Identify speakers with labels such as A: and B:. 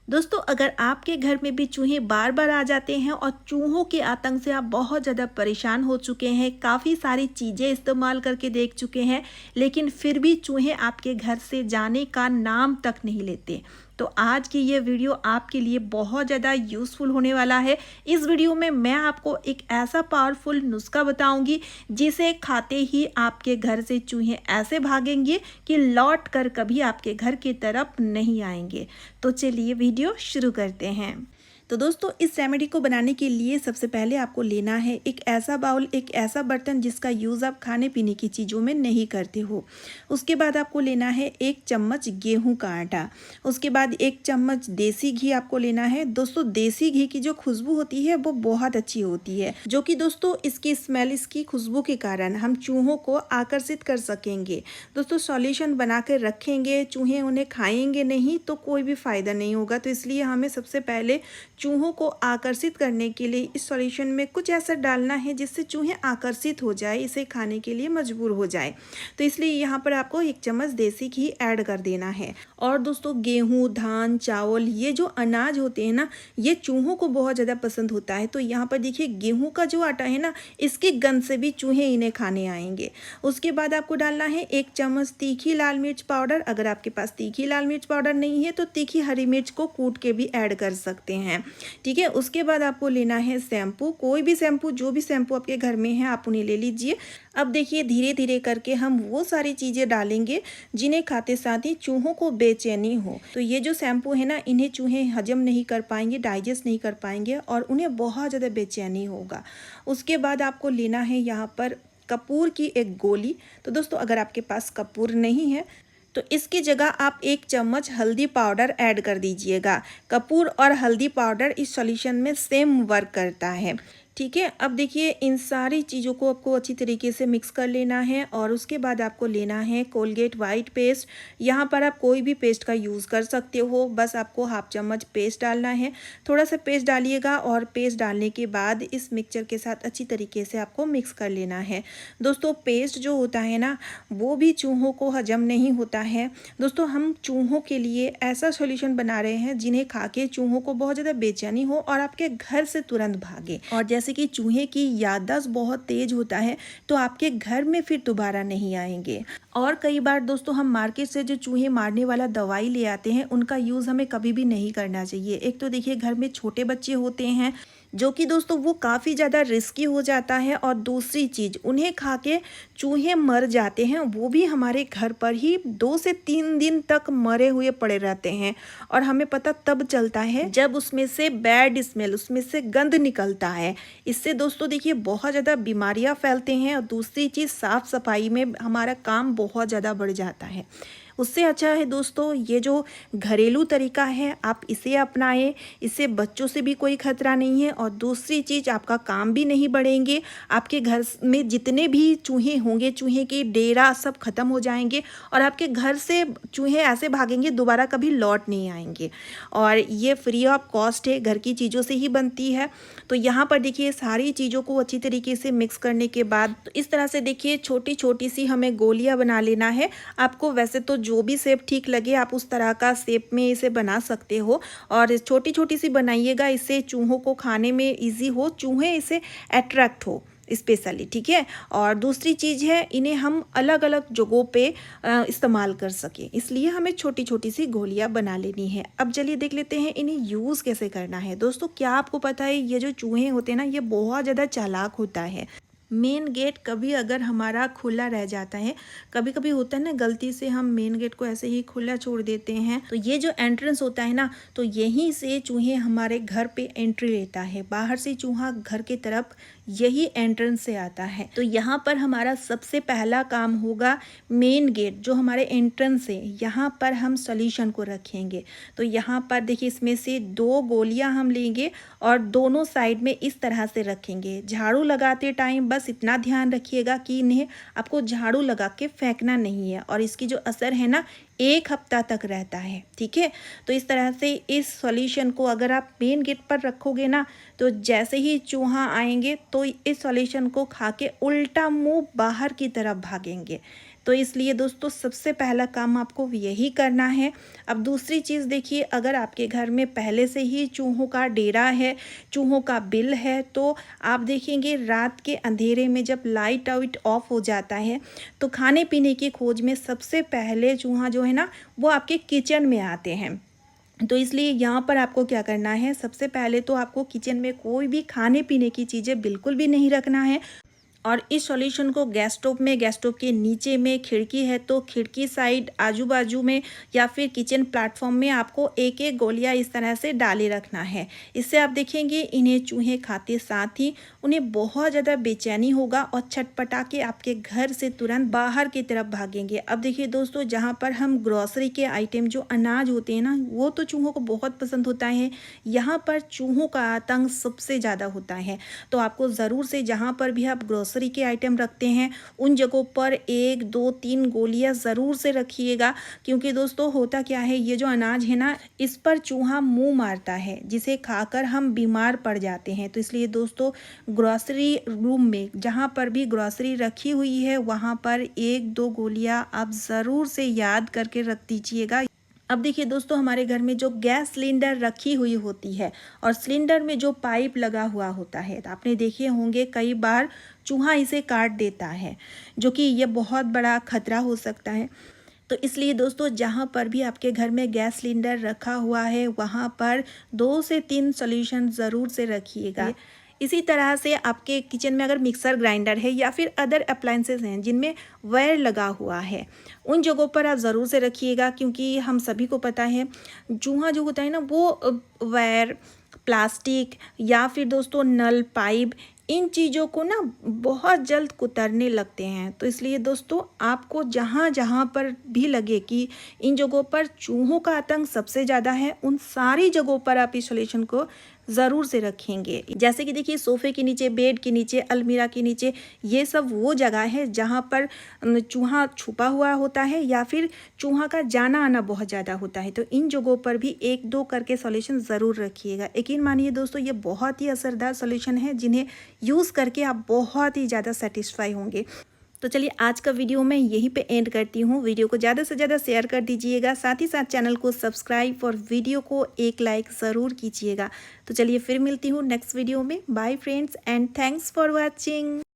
A: दोस्तों, अगर आपके घर में भी चूहे बार बार आ जाते हैं और चूहों के आतंक से आप बहुत ज़्यादा परेशान हो चुके हैं, काफ़ी सारी चीज़ें इस्तेमाल करके देख चुके हैं, लेकिन फिर भी चूहे आपके घर से जाने का नाम तक नहीं लेते, तो आज की ये वीडियो आपके लिए बहुत ज़्यादा यूज़फुल होने वाला है। इस वीडियो में मैं आपको एक ऐसा पावरफुल नुस्खा बताऊंगी जिसे खाते ही आपके घर से चूहे ऐसे भागेंगे कि लौट कर कभी आपके घर की तरफ नहीं आएंगे। तो चलिए वीडियो शुरू करते हैं। तो दोस्तों, इस रेमेडी को बनाने के लिए सबसे पहले आपको लेना है एक ऐसा बाउल, एक ऐसा बर्तन जिसका यूज़ आप खाने पीने की चीज़ों में नहीं करते हो। उसके बाद आपको लेना है 1 चम्मच गेहूं का आटा। उसके बाद 1 चम्मच देसी घी आपको लेना है। दोस्तों, देसी घी की जो खुशबू होती है वो बहुत अच्छी होती है, जो कि दोस्तों इसकी स्मेल, इसकी खुशबू के कारण हम चूहों को आकर्षित कर सकेंगे। दोस्तों, सॉल्यूशन बना कर रखेंगे, चूहे उन्हें खाएंगे नहीं तो कोई भी फ़ायदा नहीं होगा। तो इसलिए हमें सबसे पहले चूहों को आकर्षित करने के लिए इस सॉल्यूशन में कुछ ऐसा डालना है जिससे चूहे आकर्षित हो जाए, इसे खाने के लिए मजबूर हो जाए। तो इसलिए यहाँ पर आपको 1 चम्मच देसी घी ऐड कर देना है। और दोस्तों, गेहूं, धान, चावल, ये जो अनाज होते हैं ना, ये चूहों को बहुत ज़्यादा पसंद होता है। तो यहाँ पर देखिए, गेहूं का जो आटा है ना, इसकी गंध से भी चूहे इन्हें खाने आएंगे। उसके बाद आपको डालना है 1 चम्मच तीखी लाल मिर्च पाउडर। अगर आपके पास तीखी लाल मिर्च पाउडर नहीं है तो तीखी हरी मिर्च को कूट के भी ऐड कर सकते हैं, ठीक है। उसके बाद आपको लेना है शैम्पू, कोई भी शैम्पू, जो भी शैम्पू आपके घर में है आप उन्हें ले लीजिए। अब देखिए, धीरे धीरे करके हम वो सारी चीज़ें डालेंगे जिन्हें खाते साथ ही चूहों को बेचैनी हो। तो ये जो शैम्पू है ना, इन्हें चूहे हजम नहीं कर पाएंगे, डाइजेस्ट नहीं कर पाएंगे और उन्हें बहुत ज़्यादा बेचैनी होगा। उसके बाद आपको लेना है यहाँ पर कपूर की एक गोली। तो दोस्तों, अगर आपके पास कपूर नहीं है तो इसकी जगह आप 1 चम्मच हल्दी पाउडर ऐड कर दीजिएगा। कपूर और हल्दी पाउडर इस सॉल्यूशन में सेम वर्क करता है, ठीक है। अब देखिए, इन सारी चीज़ों को आपको अच्छी तरीके से मिक्स कर लेना है और उसके बाद आपको लेना है कोलगेट वाइट पेस्ट। यहाँ पर आप कोई भी पेस्ट का यूज़ कर सकते हो, बस आपको 1/2 चम्मच पेस्ट डालना है। थोड़ा सा पेस्ट डालिएगा और पेस्ट डालने के बाद इस मिक्सचर के साथ अच्छी तरीके से आपको मिक्स कर लेना है। दोस्तों, पेस्ट जो होता है ना, वो भी चूहों को हजम नहीं होता है। दोस्तों, हम चूहों के लिए ऐसा सॉल्यूशन बना रहे हैं जिन्हें खा के चूहों को बहुत ज़्यादा बेचैनी हो और आपके घर से तुरंत भागे। और जैसे कि चूहे की याददाश्त बहुत तेज होता है तो आपके घर में फिर दोबारा नहीं आएंगे। और कई बार दोस्तों, हम मार्केट से जो चूहे मारने वाला दवाई ले आते हैं, उनका यूज़ हमें कभी भी नहीं करना चाहिए। एक तो देखिए, घर में छोटे बच्चे होते हैं जो कि दोस्तों वो काफ़ी ज़्यादा रिस्की हो जाता है, और दूसरी चीज़, उन्हें खा के चूहे मर जाते हैं, वो भी हमारे घर पर ही 2 से 3 दिन तक मरे हुए पड़े रहते हैं। और हमें पता तब चलता है जब उसमें से बैड स्मेल, उसमें से गंध निकलता है। इससे दोस्तों देखिए, बहुत ज़्यादा बीमारियां फैलते हैं और दूसरी चीज़, साफ़ सफाई में हमारा काम बहुत ज़्यादा बढ़ जाता है। उससे अच्छा है दोस्तों, ये जो घरेलू तरीका है आप इसे अपनाएं। इससे बच्चों से भी कोई खतरा नहीं है और दूसरी चीज़, आपका काम भी नहीं बढ़ेंगे। आपके घर में जितने भी चूहे होंगे, चूहे के डेरा सब खत्म हो जाएंगे और आपके घर से चूहे ऐसे भागेंगे, दोबारा कभी लौट नहीं आएंगे। और ये फ्री ऑफ कॉस्ट है, घर की चीज़ों से ही बनती है। तो यहाँ पर देखिए, सारी चीज़ों को अच्छी तरीके से मिक्स करने के बाद तो इस तरह से देखिए, छोटी छोटी सी हमें गोलियाँ बना लेना है। आपको वैसे तो जो भी शेप ठीक लगे आप उस तरह का शेप में इसे बना सकते हो, और छोटी छोटी सी बनाइएगा, इससे चूहों को खाने में इजी हो, चूहे इसे अट्रैक्ट हो स्पेशली, ठीक है। और दूसरी चीज़ है, इन्हें हम अलग अलग जगहों पे इस्तेमाल कर सकें, इसलिए हमें छोटी छोटी सी गोलियां बना लेनी है। अब चलिए देख लेते हैं इन्हें यूज़ कैसे करना है। दोस्तों, क्या आपको पता है, ये जो चूहे होते हैं ना, ये बहुत ज़्यादा चालाक होता है। मेन गेट कभी अगर हमारा खुला रह जाता है, कभी कभी होता है ना, गलती से हम मेन गेट को ऐसे ही खुला छोड़ देते हैं, तो ये जो एंट्रेंस होता है ना, तो यहीं से चूहे हमारे घर पे एंट्री लेता है। बाहर से चूहा घर की तरफ यही एंट्रेंस से आता है। तो यहाँ पर हमारा सबसे पहला काम होगा, मेन गेट जो हमारे एंट्रेंस है, यहाँ पर हम सॉल्यूशन को रखेंगे। तो यहाँ पर देखिए, इसमें से 2 गोलियाँ हम लेंगे और दोनों साइड में इस तरह से रखेंगे। झाड़ू लगाते टाइम बस इतना ध्यान रखिएगा कि इन्हें आपको झाड़ू लगा के फेंकना नहीं है, और इसकी जो असर है ना, 1 हफ्ता तक रहता है, ठीक है। तो इस तरह से इस सॉल्यूशन को अगर आप मेन गेट पर रखोगे ना, तो जैसे ही चूहा आएंगे तो इस सॉल्यूशन को खा के उल्टा मुंह बाहर की तरफ भागेंगे। तो इसलिए दोस्तों सबसे पहला काम आपको यही करना है। अब दूसरी चीज़ देखिए, अगर आपके घर में पहले से ही चूहों का डेरा है, चूहों का बिल है, तो आप देखेंगे रात के अंधेरे में जब लाइट आउट ऑफ हो जाता है तो खाने पीने की खोज में सबसे पहले चूहा जो है ना वो आपके किचन में आते हैं। तो इसलिए यहाँ पर आपको क्या करना है, सबसे पहले तो आपको किचन में कोई भी खाने पीने की चीज़ें बिल्कुल भी नहीं रखना है। और इस सॉल्यूशन को गैस स्टोव में, गैस स्टोव के नीचे में खिड़की है तो खिड़की साइड, आजू बाजू में या फिर किचन प्लेटफॉर्म में आपको एक एक गोलियां इस तरह से डाले रखना है। इससे आप देखेंगे इन्हें चूहे खाते साथ ही उन्हें बहुत ज़्यादा बेचैनी होगा और छटपटा के आपके घर से तुरंत बाहर की तरफ भागेंगे। अब देखिए दोस्तों, जहाँ पर हम ग्रॉसरी के आइटम जो अनाज होते हैं ना वो तो चूहों को बहुत पसंद होता है, यहाँ पर चूहों का आतंक सबसे ज़्यादा होता है। तो आपको ज़रूर से जहाँ पर भी आप ग्रॉसरी के आइटम रखते हैं उन जगहों पर 1, 2, 3 गोलियां ज़रूर से रखिएगा, क्योंकि दोस्तों होता क्या है, ये जो अनाज है ना इस पर चूहा मुंह मारता है जिसे खाकर हम बीमार पड़ जाते हैं। तो इसलिए दोस्तों ग्रॉसरी रूम में जहाँ पर भी ग्रॉसरी रखी हुई है वहाँ पर 1-2 गोलियां आप ज़रूर से याद करके रख दीजिएगा। अब देखिए दोस्तों, हमारे घर में जो गैस सिलेंडर रखी हुई होती है और सिलेंडर में जो पाइप लगा हुआ होता है, तो आपने देखे होंगे कई बार चूहा इसे काट देता है, जो कि ये बहुत बड़ा खतरा हो सकता है। तो इसलिए दोस्तों जहाँ पर भी आपके घर में गैस सिलेंडर रखा हुआ है वहाँ पर 2 से 3 सॉल्यूशन ज़रूर से रखिएगा। इसी तरह से आपके किचन में अगर मिक्सर ग्राइंडर है या फिर अदर अप्लायंसेस हैं जिनमें वायर लगा हुआ है, उन जगहों पर आप ज़रूर से रखिएगा, क्योंकि हम सभी को पता है चूहा जो होता है ना वो वायर, प्लास्टिक या फिर दोस्तों नल, पाइप, इन चीज़ों को ना बहुत जल्द कुतरने लगते हैं। तो इसलिए दोस्तों आपको जहाँ जहाँ पर भी लगे कि इन जगहों पर चूहों का आतंक सबसे ज़्यादा है, उन सारी जगहों पर आप इस सॉल्यूशन को ज़रूर से रखेंगे। जैसे कि देखिए सोफ़े के नीचे, बेड के नीचे, अलमीरा के नीचे, ये सब वो जगह है जहाँ पर चूहा छुपा हुआ होता है या फिर चूहा का जाना आना बहुत ज़्यादा होता है। तो इन जगहों पर भी 1-2 करके सॉल्यूशन ज़रूर रखिएगा। यकीन मानिए दोस्तों ये बहुत ही असरदार सॉल्यूशन है जिन्हें यूज़ करके आप बहुत ही ज़्यादा सेटिस्फाई होंगे। तो चलिए आज का वीडियो मैं यहीं पे एंड करती हूँ। वीडियो को ज़्यादा से ज़्यादा शेयर कर दीजिएगा, साथ ही साथ चैनल को सब्सक्राइब और वीडियो को एक लाइक ज़रूर कीजिएगा। तो चलिए फिर मिलती हूँ नेक्स्ट वीडियो में। Bye friends and thanks for watching.